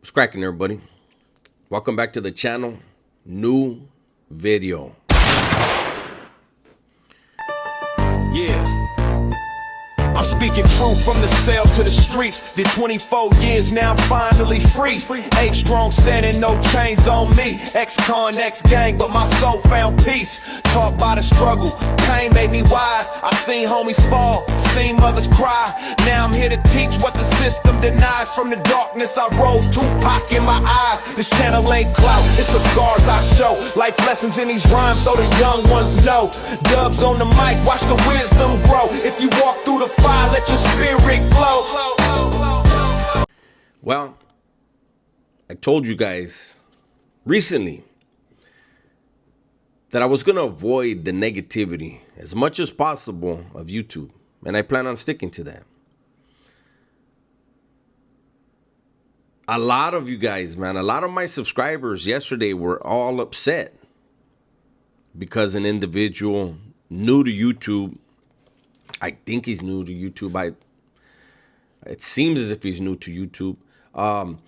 What's cracking, everybody? Welcome back to the channel. New video. Yeah. I'm speaking truth from the cell to the streets. Did 24 years, now I'm finally free. Eight strong standing, no chains on me. Ex-con, ex-gang, but my soul found peace. Taught by the struggle, pain made me wise. I seen homies fall, seen mothers cry. Now I'm here to teach what the system denies. From the darkness I rose, Tupac in my eyes. This channel ain't clout, it's the scars I show. Life lessons in these rhymes so the young ones know. Dubs on the mic, watch the wisdom grow. If you walk through the fire, let your spirit glow. Well, I told you guys recently that I was going to avoid the negativity as much as possible of YouTube, and I plan on sticking to that. A lot of you guys, man, a lot of my subscribers yesterday were all upset because an individual new to YouTube, I think he's new to YouTube. It seems as if he's new to YouTube.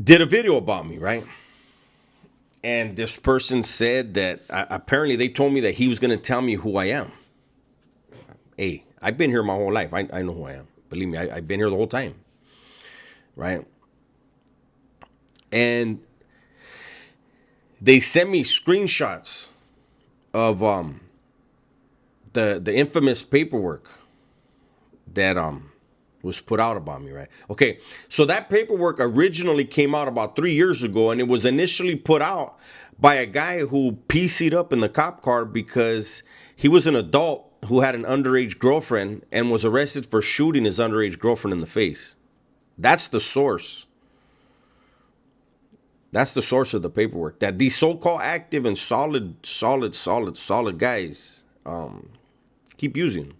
Did a video about me, right? And this person said that apparently they told me that he was going to tell me who I am. Hey, I've been here my whole life. I know who I am. Believe me, I've been here the whole time, right? And they sent me screenshots of the infamous paperwork that was put out about me, right? Okay, so that paperwork originally came out about 3 years ago, and it was initially put out by a guy who PC'd up in the cop car because he was an adult who had an underage girlfriend and was arrested for shooting his underage girlfriend in the face. That's the source. That's the source of the paperwork that these so-called active and solid guys keep using.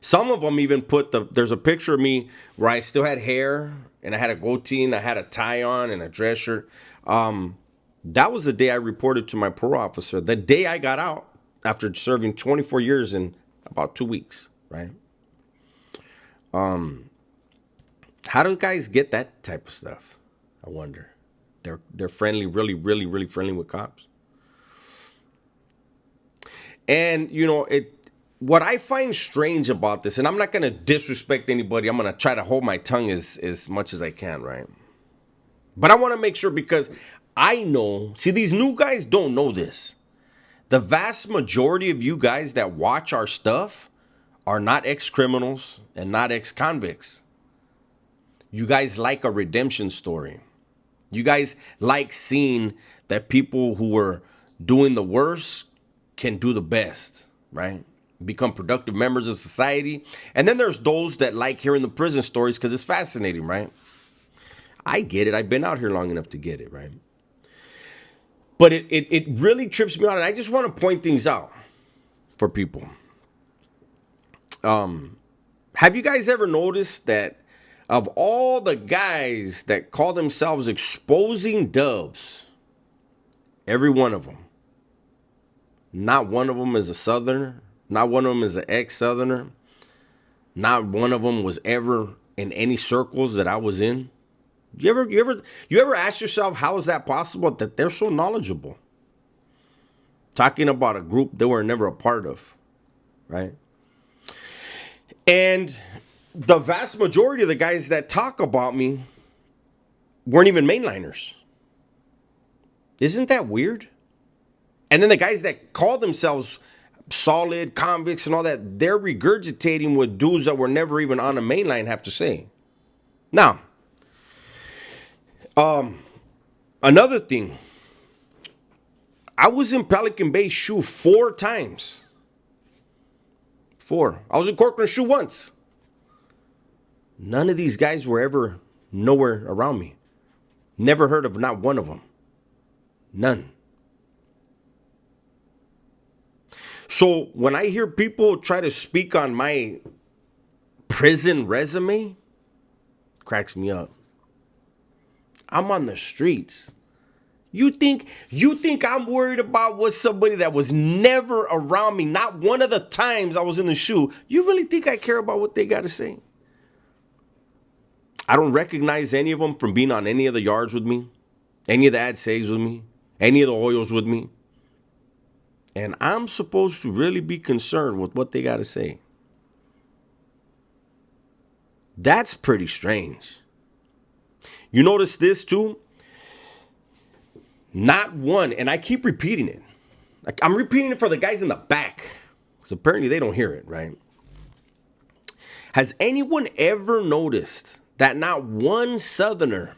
Some of them even put there's a picture of me where I still had hair and I had a goatee and I had a tie on and a dress shirt. That was the day I reported to my parole officer. The day I got out after serving 24 years in about 2 weeks, right? How do guys get that type of stuff? I wonder. They're friendly, really friendly with cops. And you know, what I find strange about this, and I'm not going to disrespect anybody. I'm going to try to hold my tongue as much as I can, right? But I want to make sure because I know, see, these new guys don't know this. The vast majority of you guys that watch our stuff are not ex-criminals and not ex-convicts. You guys like a redemption story. You guys like seeing that people who were doing the worst can do the best, right? Become productive members of society. And then there's those that like hearing the prison stories because it's fascinating, right? I get it. I've been out here long enough to get it, right? But it really trips me out. And I just want to point things out for people. Have you guys ever noticed that of all the guys that call themselves exposing dubs, every one of them, not one of them is a Southerner. Not one of them is an ex-Southerner. Not one of them was ever in any circles that I was in. You ever ask yourself, how is that possible that they're so knowledgeable? Talking about a group they were never a part of, right? And the vast majority of the guys that talk about me weren't even mainliners. Isn't that weird? And then the guys that call themselves solid convicts and all that, they're regurgitating what dudes that were never even on the main line have to say. Now, another thing, I was in Pelican Bay Shoe 4 times. 4. I was in Corcoran Shoe once. None of these guys were ever nowhere around me. Never heard of not one of them. None. So when I hear people try to speak on my prison resume, cracks me up. I'm on the streets. You think I'm worried about what somebody that was never around me, not one of the times I was in the shoe, you really think I care about what they got to say? I don't recognize any of them from being on any of the yards with me, any of the ad saves with me, any of the oils with me. And I'm supposed to really be concerned with what they got to say. That's pretty strange. You notice this too? Not one, and I keep repeating it. Like, I'm repeating it for the guys in the back, because apparently they don't hear it, right? Has anyone ever noticed that not one Southerner,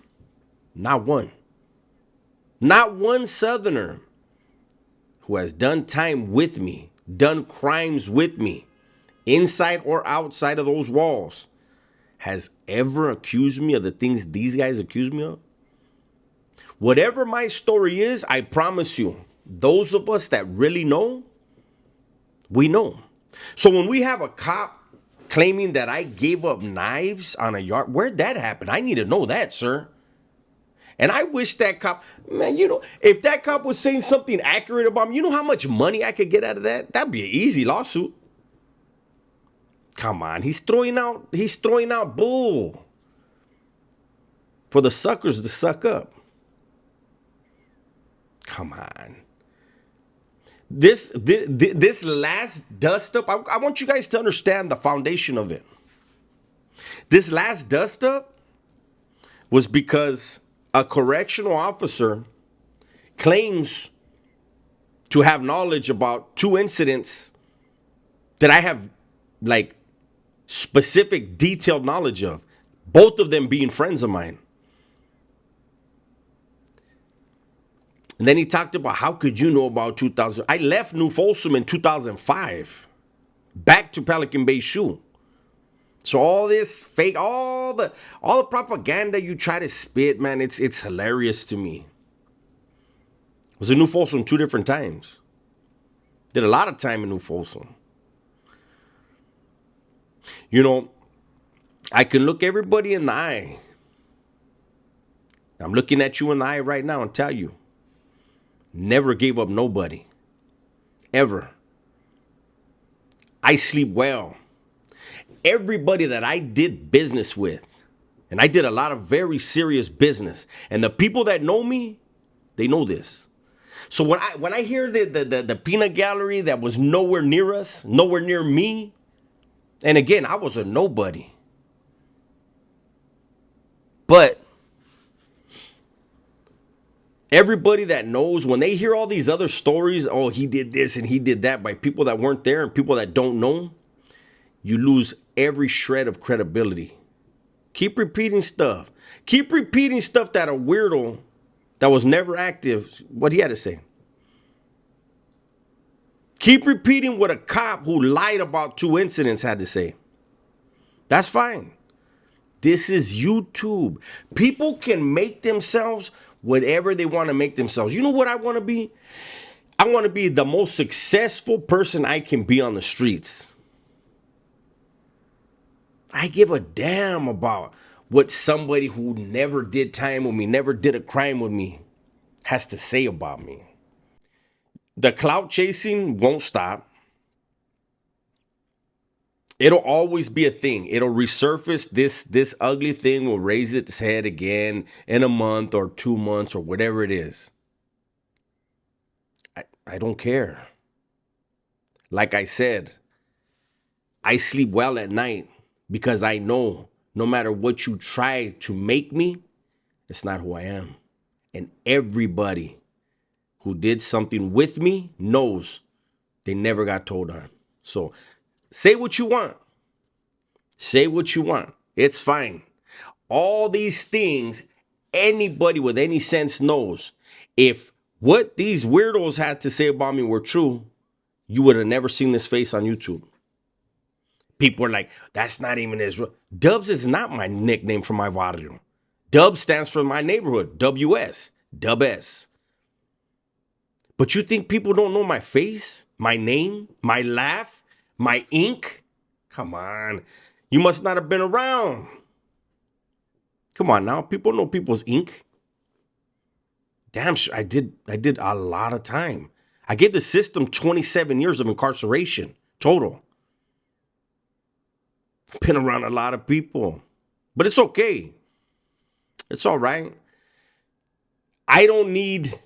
not one Southerner who has done time with me, done crimes with me, inside or outside of those walls, has ever accused me of the things these guys accuse me of? Whatever my story is, I promise you, those of us that really know, we know. So when we have a cop claiming that I gave up knives on a yard, where'd that happen? I need to know that, sir. And I wish that cop, man, if that cop was saying something accurate about me, you know how much money I could get out of that? That'd be an easy lawsuit. Come on, he's throwing out bull for the suckers to suck up. Come on. This last dust up, I want you guys to understand the foundation of it. This last dust up was because a correctional officer claims to have knowledge about two incidents that I have like specific detailed knowledge of, both of them being friends of mine. And then he talked about, how could you know about 2000? I left New Folsom in 2005, back to Pelican Bay Shoe. So all this fake, all the propaganda you try to spit, man, it's hilarious to me. I was in New Folsom 2 different times. Did a lot of time in New Folsom. I can look everybody in the eye. I'm looking at you in the eye right now and tell you, never gave up nobody. Ever. I sleep well. Everybody that I did business with, and I did a lot of very serious business, and the people that know me, they know this. So when I hear the peanut gallery that was nowhere near us, nowhere near me, and again, I was a nobody. But everybody that knows, when they hear all these other stories, oh, he did this and he did that, by people that weren't there and people that don't know, you lose every shred of credibility. Keep repeating stuff. Keep repeating stuff that a weirdo that was never active, what he had to say. Keep repeating what a cop who lied about 2 incidents had to say. That's fine. This is YouTube. People can make themselves whatever they want to make themselves. You know what I want to be? I want to be the most successful person I can be on the streets. I give a damn about what somebody who never did time with me, never did a crime with me, has to say about me. The clout chasing won't stop. It'll always be a thing. It'll resurface. This ugly thing will raise its head again in a month or 2 months or whatever it is. I don't care. Like I said, I sleep well at night because I know no matter what you try to make me, it's not who I am. And everybody who did something with me knows they never got told on. So say what you want. Say what you want. It's fine. All these things, anybody with any sense knows. If what these weirdos had to say about me were true, you would have never seen this face on YouTube. People are like, that's not even Israel. Dubs is not my nickname for my barrio. Dub stands for my neighborhood. WS. Dub S. But you think people don't know my face, my name, my laugh, my ink? Come on. You must not have been around. Come on now. People know people's ink. Damn sure I did a lot of time. I gave the system 27 years of incarceration total. Been around a lot of people. But it's okay. It's all right. I don't need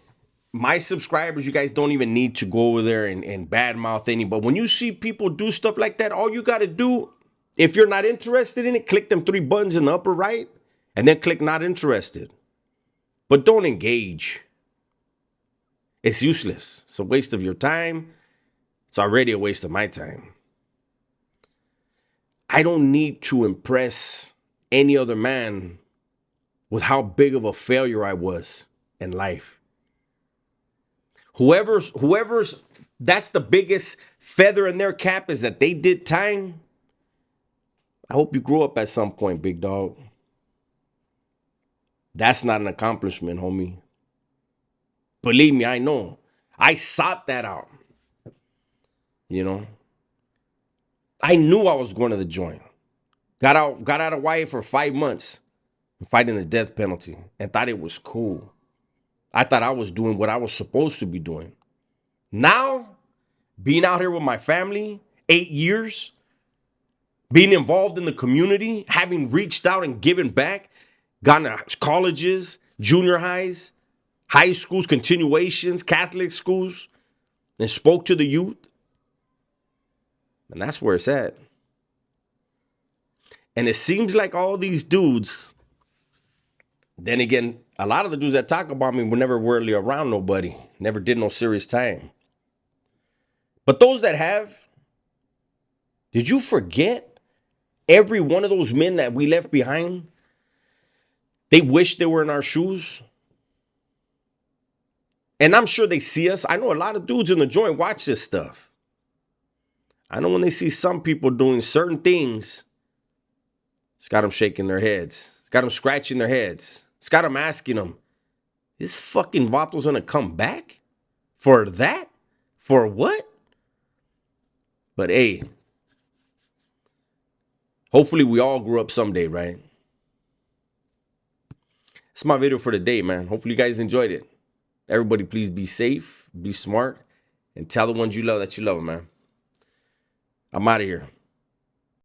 my subscribers. You guys don't even need to go over there and badmouth any. But when you see people do stuff like that, all you got to do, if you're not interested in it, click them 3 buttons in the upper right and then click not interested. But don't engage. It's useless. It's a waste of your time. It's already a waste of my time. I don't need to impress any other man with how big of a failure I was in life. Whoever's that's the biggest feather in their cap is that they did time. I hope you grow up at some point, big dog. That's not an accomplishment, homie. Believe me, I know. I sought that out. You know, I knew I was going to the joint. Got out of Wyatt for 5 months, fighting the death penalty, and thought it was cool. I thought I was doing what I was supposed to be doing. Now, being out here with my family, 8 years, being involved in the community, having reached out and given back, gone to colleges, junior highs, high schools, continuations, Catholic schools, and spoke to the youth. And that's where it's at. And it seems like all these dudes, then again, a lot of the dudes that talk about me were never really around nobody, never did no serious time. But those that have, did you forget every one of those men that we left behind? They wish they were in our shoes. And I'm sure they see us. I know a lot of dudes in the joint watch this stuff. I know when they see some people doing certain things, it's got them shaking their heads. It's got them scratching their heads. It's got them asking them, this fucking Vato's gonna come back? For that? For what? But hey, hopefully we all grew up someday, right? It's my video for the day, man. Hopefully you guys enjoyed it. Everybody, please be safe, be smart, and tell the ones you love that you love them, man. I'm out of here.